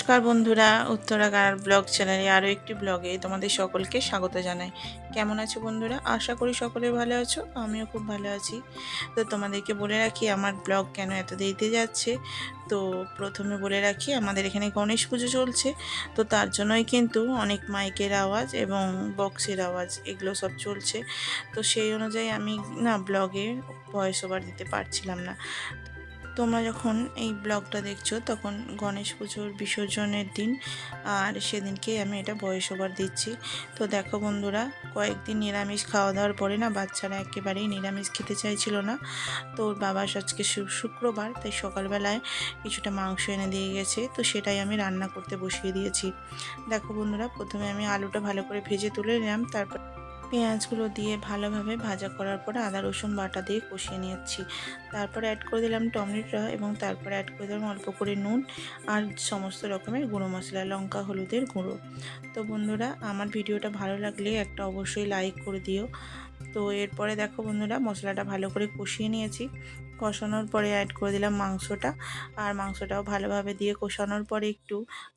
নমস্কার বন্ধুরা, উত্তরাকার ব্লগ চ্যানেলে আরও একটি ব্লগে তোমাদের সকলকে স্বাগত জানাই। কেমন আছো বন্ধুরা? আশা করি সকলে ভালো আছো, আমিও খুব ভালো আছি। তো তোমাদেরকে বলে রাখি আমার ব্লগ কেন এত দেরিতে যাচ্ছে। তো প্রথমে বলে রাখি আমাদের এখানে গণেশ পুজো চলছে, তো তার জন্যই কিন্তু অনেক মাইকের আওয়াজ এবং বক্সের আওয়াজ এগুলো সব চলছে। তো সেই অনুযায়ী আমি ব্লগে ভয়েস ওভার দিতে পারছিলাম না। তোমরা যখন এই ব্লগটা দেখছো তখন গণেশ পুজোর বিসর্জনের দিন, আর সেদিনকে আমি এটা ভয়েস ওভার দিচ্ছি। তো দেখো বন্ধুরা, কয়েকদিন নিরামিষ খাওয়া দাওয়ার পরে বাচ্চারা একেবারেই নিরামিষ খেতে চাইছিল না। তো ওর বাবা আজকে শুক্রবার, তাই সকালবেলায় কিছুটা মাংস এনে দিয়ে গেছে, তো সেটাই আমি রান্না করতে বসিয়ে দিয়েছি। দেখো বন্ধুরা, প্রথমে আমি আলুটা ভালো করে ভেজে তুলে নিলাম, তারপর পেঁয়াজগুলো দিয়ে ভালোভাবে ভাজা করার পরে আদা রসুন বাটা দিয়ে কষিয়ে নিয়েছি। তারপরে অ্যাড করে দিলাম টমেটো এবং তারপরে অ্যাড করে দিলাম অল্প করে নুন আর সমস্ত রকমের গুঁড়ো মশলা, লঙ্কা হলুদের গুঁড়ো। তো বন্ধুরা, আমার ভিডিওটা ভালো লাগলে একটা অবশ্যই লাইক করে দিও। তো এরপরে দেখো বন্ধুরা, মশলাটা ভালো করে কষিয়ে নিয়েছি। কষানোর পরে অ্যাড করে দিলাম মাংসটা, আর মাংসটাও ভালোভাবে দিয়ে কষানোর পরে একটু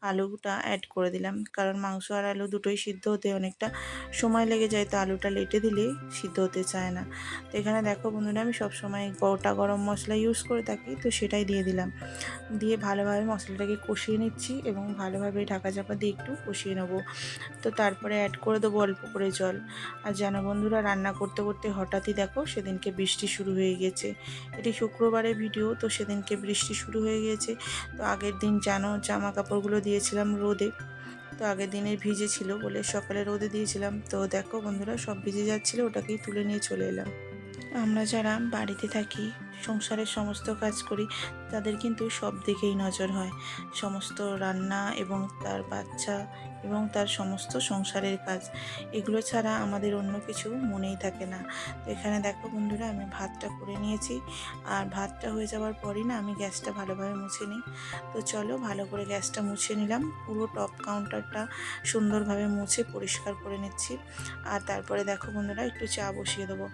আলুটা অ্যাড করে দিলাম, কারণ মাংস আর আলু দুটোই সিদ্ধ হতে অনেকটা সময় লেগে যায়, তো আলুটা লেটে দিলে সিদ্ধ হতে চায় না। তো এখানে দেখো বন্ধুরা, আমি সবসময় গোটা গরম মশলা ইউজ করে থাকি, তো সেটাই দিয়ে দিলাম। দিয়ে ভালোভাবে মশলাটাকে কষিয়ে নিচ্ছি এবং ভালোভাবে ঢাকা চাপা দিয়ে একটু কষিয়ে নেবো। তো তারপরে অ্যাড করে দেবো অল্প করে জল। আর জানো বন্ধুরা, রান্না করতে করতে হঠাৎই দেখো সেদিনকে বৃষ্টি শুরু হয়ে গেছে। এটি শুক্রবারের ভিডিও, তো সেদিনকে বৃষ্টি শুরু হয়ে গিয়েছে। তো আগের দিন জানো জামা কাপড়গুলো দিয়েছিলাম রোদে, তো আগের দিনের ভিজে ছিল বলে সকালে রোদে দিয়েছিলাম। তো দেখো বন্ধুরা, সব ভিজে যাচ্ছিলো, ওটাকেই তুলে নিয়ে চলে এলাম। আমরা যারা বাড়িতে থাকি, সংসারের সমস্ত কাজ করি, তাদের কিন্তু সব দিকেই নজর হয়। সমস্ত রান্না এবং তার বাচ্চা এবং তার সমস্ত সংসারের কাজ, এগুলো ছাড়া আমাদের অন্য কিছু মনেই থাকে না। তো এখানে দেখো বন্ধুরা, আমি ভাতটা করে নিয়েছি, আর ভাতটা হয়ে যাওয়ার পরই আমি গ্যাসটা ভালোভাবে মুছে নিই। তো চলো ভালো করে গ্যাসটা মুছে নিলাম, পুরো টপ কাউন্টারটা সুন্দরভাবে মুছে পরিষ্কার করে নিচ্ছি। আর তারপরে দেখো বন্ধুরা, একটু চা বসিয়ে দেবো।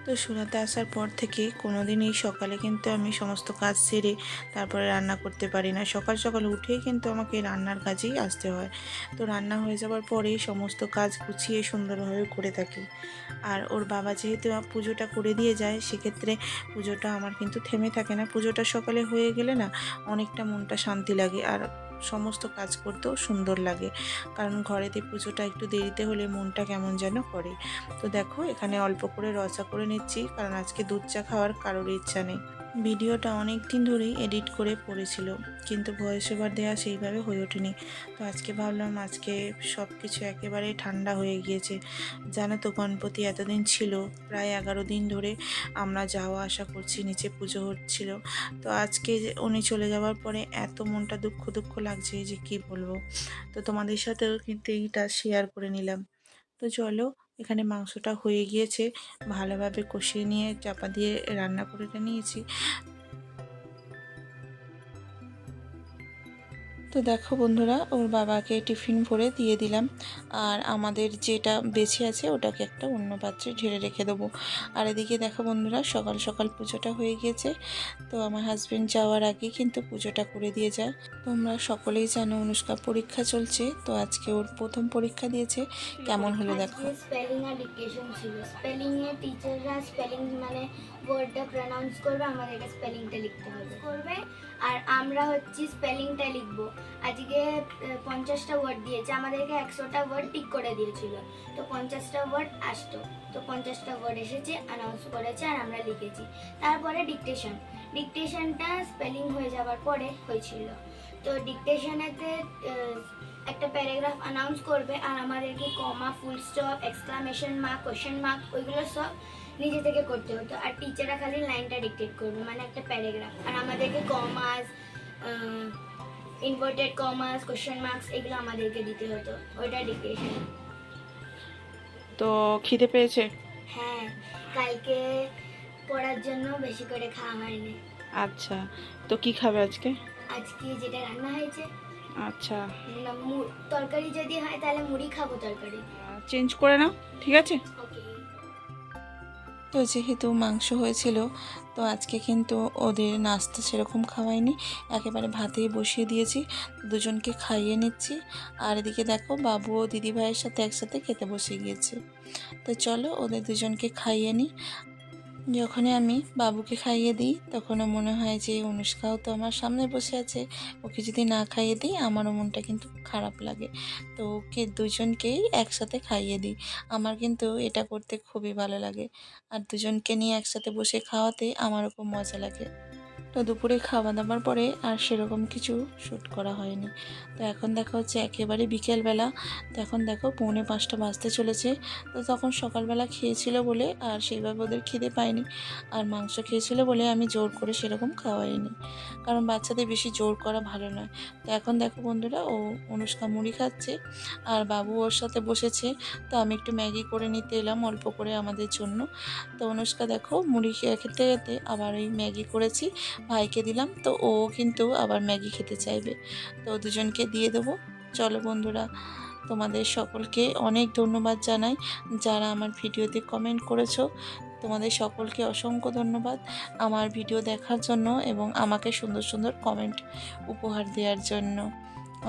তো সুরাতে আসার পর থেকে কোনোদিনই সকালে কিন্তু আমি সমস্ত কাজ সেরে তারপরে রান্না করতে পারি না। সকাল সকাল উঠেই কিন্তু আমাকে রান্নার কাজেই আসতে হয়। তো রান্না হয়ে যাওয়ার পরেই সমস্ত কাজ গুছিয়ে সুন্দরভাবে করে থাকি। আর ওর বাবা যেহেতু পুজোটা করে দিয়ে যায়, সেক্ষেত্রে পুজোটা আমার কিন্তু থেমে থাকে না। পুজোটা সকালে হয়ে গেলে অনেকটা মনটা শান্তি লাগে, আর সমস্ত কাজ করতেও সুন্দর লাগে। কারণ ঘরেতে পুজোটা একটু দেরিতে হলে মনটা কেমন যেন করে। তো দেখো, এখানে অল্প করে রসা করে নিচ্ছি, কারণ আজকে দুধ চা খাওয়ার কারোর ইচ্ছা নেই। ভিডিওটা অনেক দিন ধরেই এডিট করে পড়েছিল, কিন্তু ভয়েস ওভার দেওয়া সেইভাবে হয়ে ওঠেনি। তো আজকে ভাবলাম, আজকে সব কিছু একেবারেই ঠান্ডা হয়ে গিয়েছে। জানো তো, গণপতি এতদিন ছিল, প্রায় 11 দিন ধরে আমরা যাওয়া আসা করছি, নিচে পুজো হচ্ছিল। তো আজকে উনি চলে যাওয়ার পরে এত মনটা দুঃখ দুঃখ লাগছে যে কি বলবো। তো তোমাদের সাথেও কিন্তু এইটা শেয়ার করে নিলাম। তো চলো, এখানে মাংসটা হয়ে গিয়েছে, ভালোভাবে কষিয়ে নিয়ে চাপা দিয়ে রান্না করে নিয়েছি। তো দেখো বন্ধুরা, ওর বাবাকে টিফিন ভরে দিয়ে দিলাম, আর আমাদের যেটা বেঁচে আছে ওটাকে একটা অন্য পাত্রে ঢেলে রেখে দেবো। আর এদিকে দেখো বন্ধুরা, সকাল সকাল পুজোটা হয়ে গিয়েছে। তো আমার হাজবেন্ড যাওয়ার আগে কিন্তু পুজোটা করে দিয়ে যায়। তোমরা সকলেই জানো অনুষ্কা পরীক্ষা চলছে, তো আজকে ওর প্রথম পরীক্ষা দিয়েছে। কেমন হলো দেখো। স্পেলিং আর ডিকটেশন ছিল। স্পেলিং এ টিচাররা স্পেলিং মানে ওয়ার্ডটা প্রনাউন্স করবে, আমাদেরকে স্পেলিংটা লিখতে হবে করবে, আর আমরা হচ্ছে স্পেলিংটা লিখবো। আজকে 50টা ওয়ার্ড দিয়েছে, আমাদেরকে 100টা ওয়ার্ড টিক করে দিয়েছিল। তো 50টা ওয়ার্ড আসতো, তো 50টা ওয়ার্ড এসেছে, অ্যানাউন্স করেছে, আর আমরা লিখেছি। তারপরে ডিকটেশনটা স্পেলিং হয়ে যাওয়ার পরে হয়েছিল। তো ডিকটেশনেতে একটা প্যারাগ্রাফ অ্যানাউন্স করবে, আর আমাদেরকে comma, full stop, exclamation mark, question mark ওইগুলো সব নিজে থেকে করতে হতো। আর টিচাররা খালি লাইনটা ডিকটেট করবে, মানে একটা প্যারাগ্রাফ, আর আমাদেরকে কমাস, ইনভার্টেড কমাস, কোশ্চেন মার্কস এগুলো আমাদেরকে দিতে হতো। ওইটা ডিকটেশন। তো খিদে পেয়েছে? হ্যাঁ, কালকে পড়ার জন্য বেশি করে খাওয়া হয়নি। আচ্ছা, তো কি খাবে আজকে? আজকে যেটা রান্না হয়েছে, আচ্ছা, তরকারি যদি হয় তাহলে মুড়ি খাবো তরকারি। চেঞ্জ করে নাও, ঠিক আছে। ওকে। তো যেহেতু মাংস হয়েছিল, তো আজকে কিন্তু ওদের নাস্তা সেরকম খাওয়াইনি, একেবারে ভাতেই বসিয়ে দিয়েছি, দুজনকে খাইয়ে নিচ্ছি। আর এদিকে দেখো বাবু ও দিদিভাইয়ের সাথে একসাথে খেতে বসে গিয়েছে। তো চলো ওদের দুজনকে খাইয়ে নিই। যখনই আমি বাবুকে খাইয়ে দিই তখনও মনে হয় যে অনুষ্কাও তো আমার সামনে বসে আছে, ওকে যদি না খাইয়ে দিই আমারও মনটা কিন্তু খারাপ লাগে। তো ওকে দুজনকেই একসাথে খাইয়ে দিই। আমার কিন্তু এটা করতে খুবই ভালো লাগে, আর দুজনকে নিয়ে একসাথে বসে খাওয়াতে আমারও খুব মজা লাগে। তো দুপুরে খাওয়া দাওয়ার পরে আর সেরকম কিছু শ্যুট করা হয়নি। তো এখন দেখা হচ্ছে একেবারে বিকেলবেলা। তো এখন দেখো 4:45 বাজতে চলেছে। তো তখন সকালবেলা খেয়েছিল বলে আর সেইভাবে ওদের খিদে পায়নি, আর মাংস খেয়েছিল বলে আমি জোর করে সেরকম খাওয়াইনি, কারণ বাচ্চাদের বেশি জোর করা ভালো নয়। তো এখন দেখো বন্ধুরা, ও অনুষ্কা মুড়ি খাচ্ছে আর বাবু ওর সাথে বসেছে। তো আমি একটু ম্যাগি করে নিতে এলাম অল্প করে আমাদের জন্য। তো অনুষ্কা দেখো মুড়ি খেতে খেতে আবার ওই ম্যাগি করেছি, ভাইকে দিলাম। তো ও কিন্তু আবার ম্যাগি খেতে চাইবে, তো দুজনকে দিয়ে দেবো। চলো বন্ধুরা, তোমাদের সকলকে অনেক ধন্যবাদ জানাই যারা আমার ভিডিওতে কমেন্ট করেছো। তোমাদের সকলকে অসংখ্য ধন্যবাদ আমার ভিডিও দেখার জন্য এবং আমাকে সুন্দর সুন্দর কমেন্ট উপহার দেওয়ার জন্য।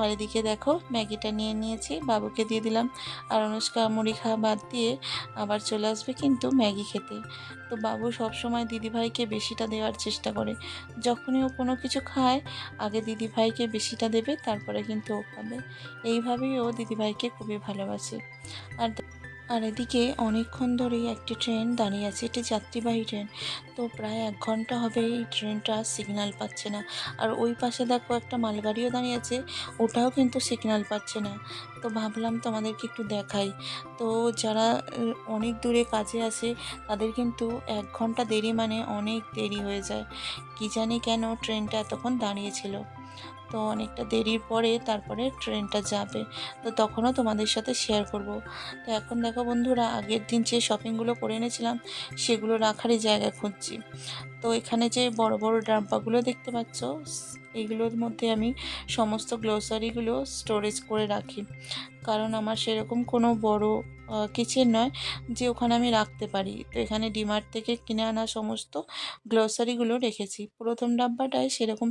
আর এদিকে দেখো ম্যাগিটা নিয়ে নিয়েছি, বাবুকে দিয়ে দিলাম। আর অনুষ্কা মুড়ি খাওয়া বাদ দিয়ে আবার চলে আসবে কিন্তু ম্যাগি খেতে। তো বাবু সবসময় দিদিভাইকে বেশিটা দেওয়ার চেষ্টা করে, যখনই ও কোনো কিছু খায় আগে দিদিভাইকে বেশিটা দেবে, তারপরে কিন্তু ও খাবে। এইভাবেই ও দিদিভাইকে খুবই ভালোবাসে। আর আর এদিকে অনেকক্ষণ ধরেই একটি ট্রেন দাঁড়িয়ে আছে, এটি যাত্রীবাহী ট্রেন। তো প্রায় 1 ঘন্টা হবে এই ট্রেনটা সিগন্যাল পাচ্ছে না। আর ওই পাশে দেখো একটা মালগাড়িও দাঁড়িয়ে আছে, ওটাও কিন্তু সিগন্যাল পাচ্ছে না। তো ভাবলাম তোমাদেরকে একটু দেখাই। তো যারা অনেক দূরে কাজে আসে তাদের কিন্তু 1 ঘন্টা দেরি মানে অনেক দেরি হয়ে যায়। কি জানি কেন ট্রেনটা এতক্ষণ দাঁড়িয়েছিল। তো অনেকটা দেরির পরে তারপরে ট্রেনটা যাবে, তো তখনও তোমাদের সাথে শেয়ার করব। তো এখন দেখো বন্ধুরা, আগের দিন যে শপিংগুলো করে এনেছিলাম সেগুলো রাখারই জায়গা খুঁজছি। তো এখানে যে বড় বড় ডাব্বাগুলো দেখতে পাচ্ছ, এগুলোর মধ্যে আমি সমস্ত গ্লোসারিগুলো স্টোরেজ করে রাখি, কারণ আমার সেরকম কোনো বড় কিচেন নয় যে ওখানে আমি রাখতে পারি। তো এখানে ডিমার্ট থেকে কিনে আনা সমস্ত গ্লোসারিগুলো রেখেছি। প্রথম ডাব্বাটায় সেরকম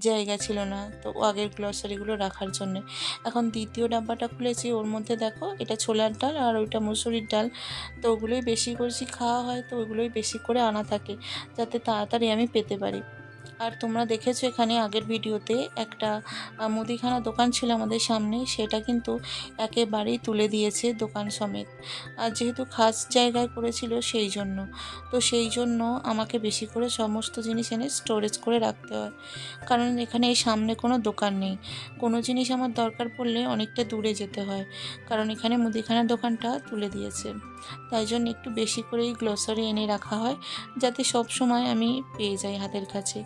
জায়গা ছিল না, তো আগের গ্লোসারিগুলো রাখার জন্যে। এখন দ্বিতীয় ডাব্বাটা খুলেছি, ওর মধ্যে দেখো এটা ছোলার ডাল আর ওইটা মুসুরির ডাল। তো ওগুলোই বেশি করেছি খাওয়া হয়, তো ওইগুলোই বেশি করে আনা থাকে যাতে তাড়াতাড়ি আমি পেতে পারি। আর তোমরা দেখেছো এখানে আগের ভিডিওতে একটা মুদিখানা দোকান ছিল আমাদের সামনে, সেটা কিন্তু একেবারেই তুলে দিয়েছে দোকান সমেত। আর যেহেতু খাস জায়গায় করেছিল সেই জন্য, তো সেই জন্য আমাকে বেশি করে সমস্ত জিনিস এনে স্টোরেজ করে রাখতে হয়, কারণ এখানে এই সামনে কোনো দোকান নেই। কোনো জিনিস আমার দরকার পড়লে অনেকটা দূরে যেতে হয়, কারণ এখানে মুদিখানা দোকানটা তুলে দিয়েছে। তাই জন্য একটু বেশি করেই গ্লোসারি এনে রাখা হয়, যাতে সব সময় আমি পেয়ে যাই হাতের কাছে।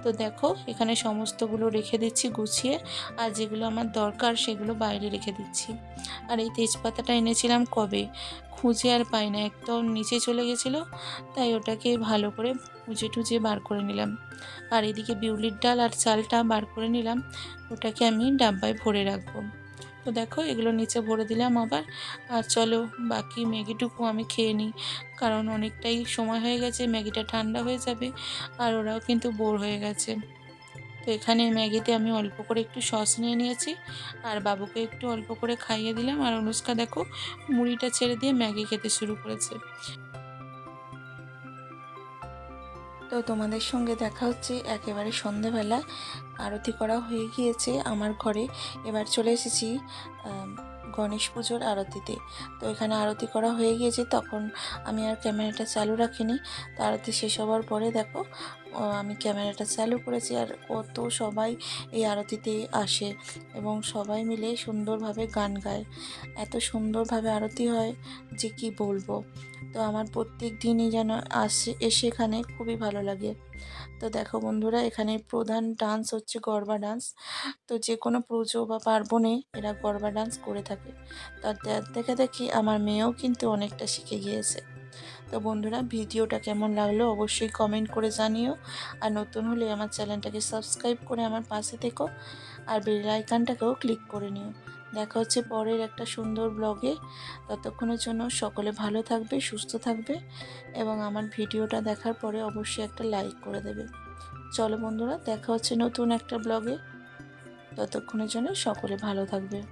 তো দেখো এখানে সমস্তগুলো রেখে দিচ্ছি গুছিয়ে, আর যেগুলো আমার দরকার সেগুলো বাইরে রেখে দিচ্ছি। আর এই তেজপাতাটা এনেছিলাম কবে, খুঁজে আর পাই না, একদম নিচে চলে গেছিলো, তাই ওটাকে ভালো করে খুঁজে টুজে বার করে নিলাম। আর এদিকে বিউলির ডাল আর চালটা বার করে নিলাম, ওটাকে আমি ডাব্বায় ভরে রাখবো। তো দেখো এগুলো নিচে ভরে দিলাম আবার। আর চলো বাকি ম্যাগিটুকু আমি খেয়ে নিই, কারণ অনেকটাই সময় হয়ে গেছে, ম্যাগিটা ঠান্ডা হয়ে যাবে আর ওরাও কিন্তু বোর হয়ে গেছে। তো এখানে ম্যাগিতে আমি অল্প করে একটু সস নিয়ে নিয়েছি, আর বাবুকে একটু অল্প করে খাইয়ে দিলাম। আর অনুষ্কা দেখো মুড়িটা ছেড়ে দিয়ে ম্যাগি খেতে শুরু করেছে। তো তোমাদের সঙ্গে দেখা হচ্ছে একেবারে সন্ধেবেলা। আরতি করা হয়ে গিয়েছে আমার ঘরে, এবার চলে এসেছি গণেশ পুজোর আরতিতে। তো এখানে আরতি করা হয়ে গিয়েছে, তখন আমি আর ক্যামেরাটা চালু রাখিনি। তো আরতি শেষ হওয়ার পরে দেখো আমি ক্যামেরাটা চালু করেছি, আর কত সবাই এই আরতিতে আসে এবং সবাই মিলে সুন্দরভাবে গান গায়। এত সুন্দরভাবে আরতি হয় যে কি বলবো। তো আমার প্রত্যেক দিনই যেন এসে এখানে খুবই ভালো লাগে। তো দেখো বন্ধুরা, এখানে প্রধান ডান্স হচ্ছে গরবা ডান্স। তো যে কোনো পুজো বা পার্বণে এরা গরবা ডান্স করে থাকে। তার দেখে দেখি আমার মেয়েও কিন্তু অনেকটা শিখে গিয়েছে। তো বন্ধুরা, ভিডিওটা কেমন লাগলো অবশ্যই কমেন্ট করে জানিও, আর নতুন হলে আমার চ্যানেলটাকে সাবস্ক্রাইব করে আমার পাশে থেকো। আর বেল আইকনটাকেও ক্লিক করে নিও। দেখা হচ্ছে পরের একটা সুন্দর ব্লগে। ততক্ষণের জন্য সকলে ভালো থাকবে, সুস্থ থাকবে এবং আমার ভিডিওটা দেখার পরে অবশ্যই একটা লাইক করে দেবে। চলো বন্ধুরা, দেখা হচ্ছে নতুন একটা ব্লগে। ততক্ষণের জন্য সকলে ভালো থাকবে।